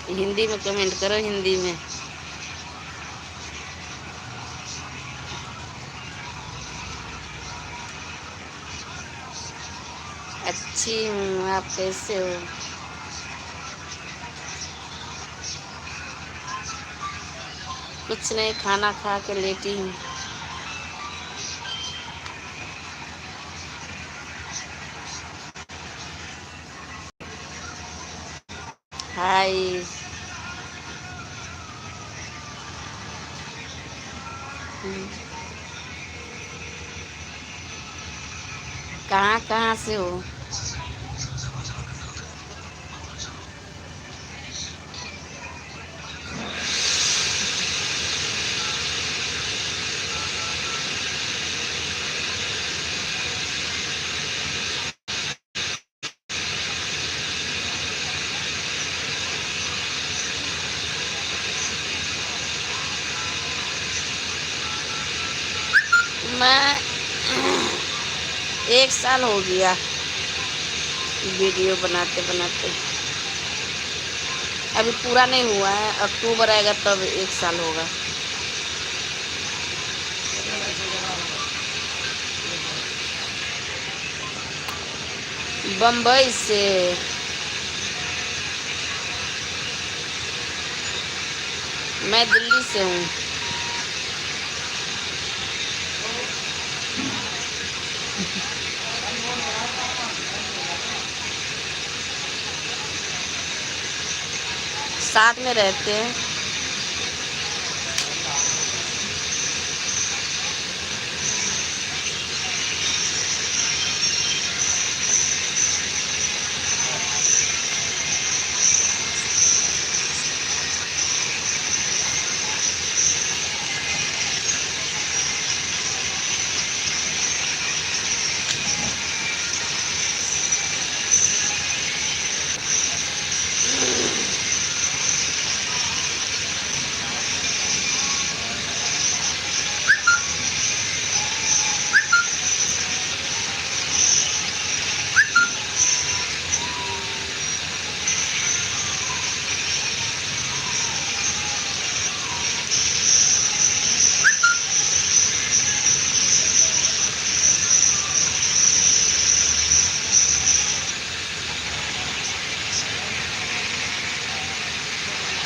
हिंदी में कमेंट करो, हिंदी में। अच्छी हूँ, आप कैसे हो? कुछ नहीं, खाना खा के लेटी हूँ। हाय। कहाँ कहाँ से हो? मैं 1 साल हो गया वीडियो बनाते बनाते। अभी पूरा नहीं हुआ है, अक्टूबर आएगा तब 1 साल होगा। बम्बई से। मैं दिल्ली से हूँ। साथ में रहते हैं।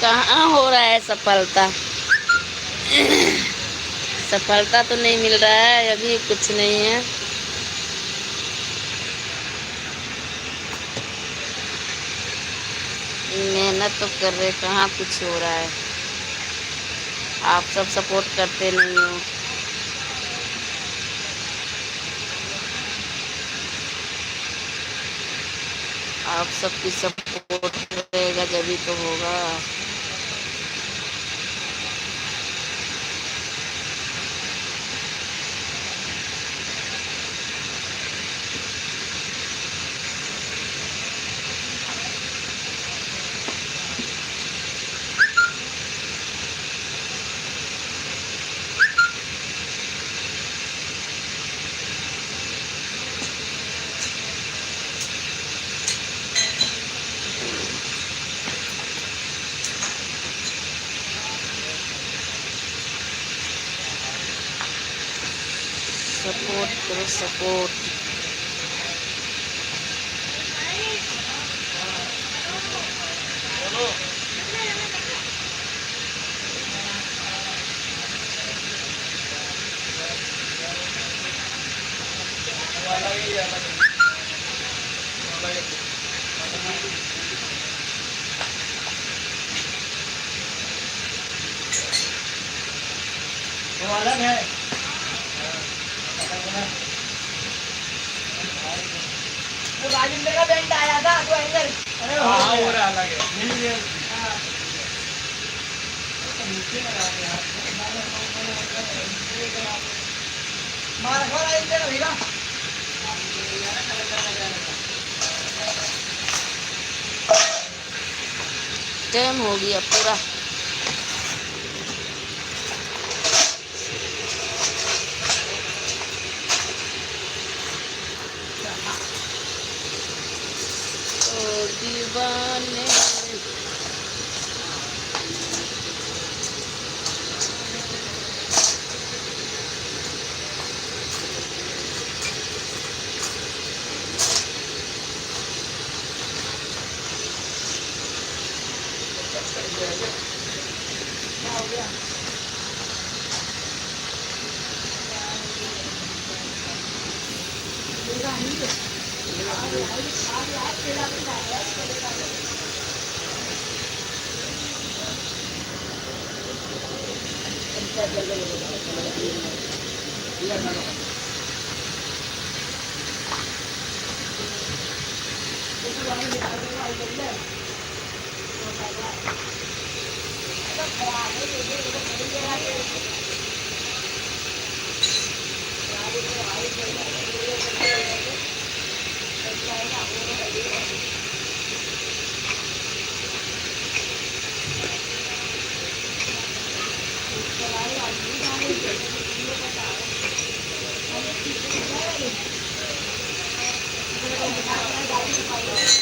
कहाँ हो रहा है सफलता? सफलता तो नहीं मिल रहा है, अभी कुछ नहीं है। मेहनत तो कर रहे, कहाँ कुछ हो रहा है। आप सब सपोर्ट करते नहीं हो। आप सबकी सपोर्ट रहेगा जभी तो होगा। सपोर्ट करो, सपोर्ट। वो अलग है। वो राजेंद्र का बैंड आया था तो एंगल। अरे हाँ, वो अलग है। मिल गया। मार खा राजेंद्र का भैया। टाइम हो गया पूरा। ओ दीवाने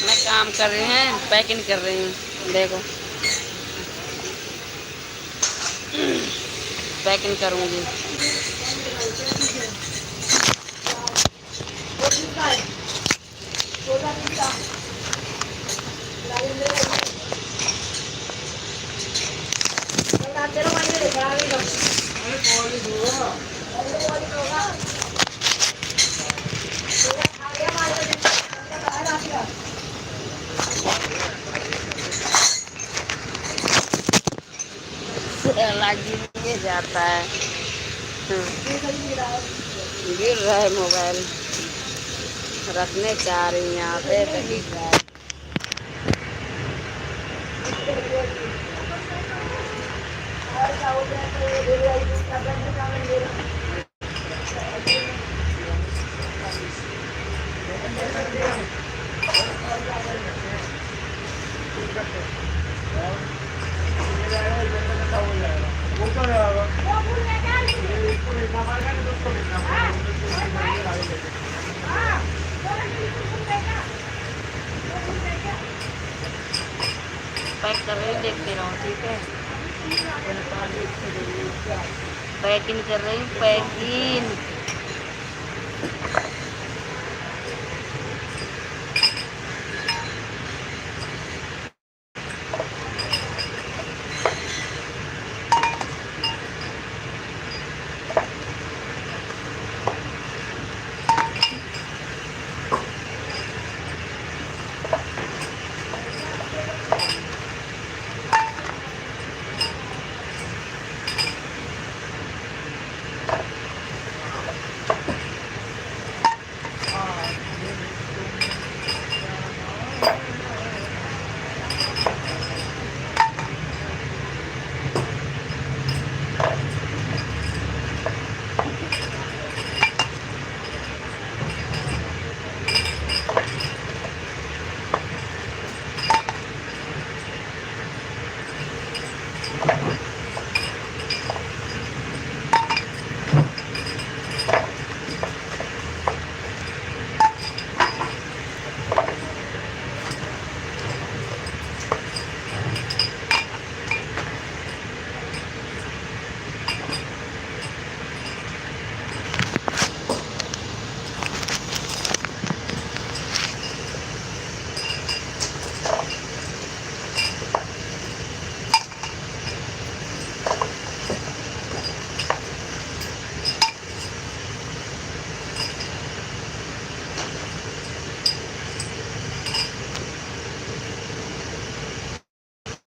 मैं काम कर रही हैं, पैकिंग कर रही हूँ। देखो पैकिंग करूँगी। लग ये जाता है। गिर रहा है मोबाइल, रखने चाह रही हूँ यहाँ पे तो गिर रहा है। पैक कर रही हूँ, देखते रहो ठीक है। पैकिंग कर रही हूँ, पैकिंग।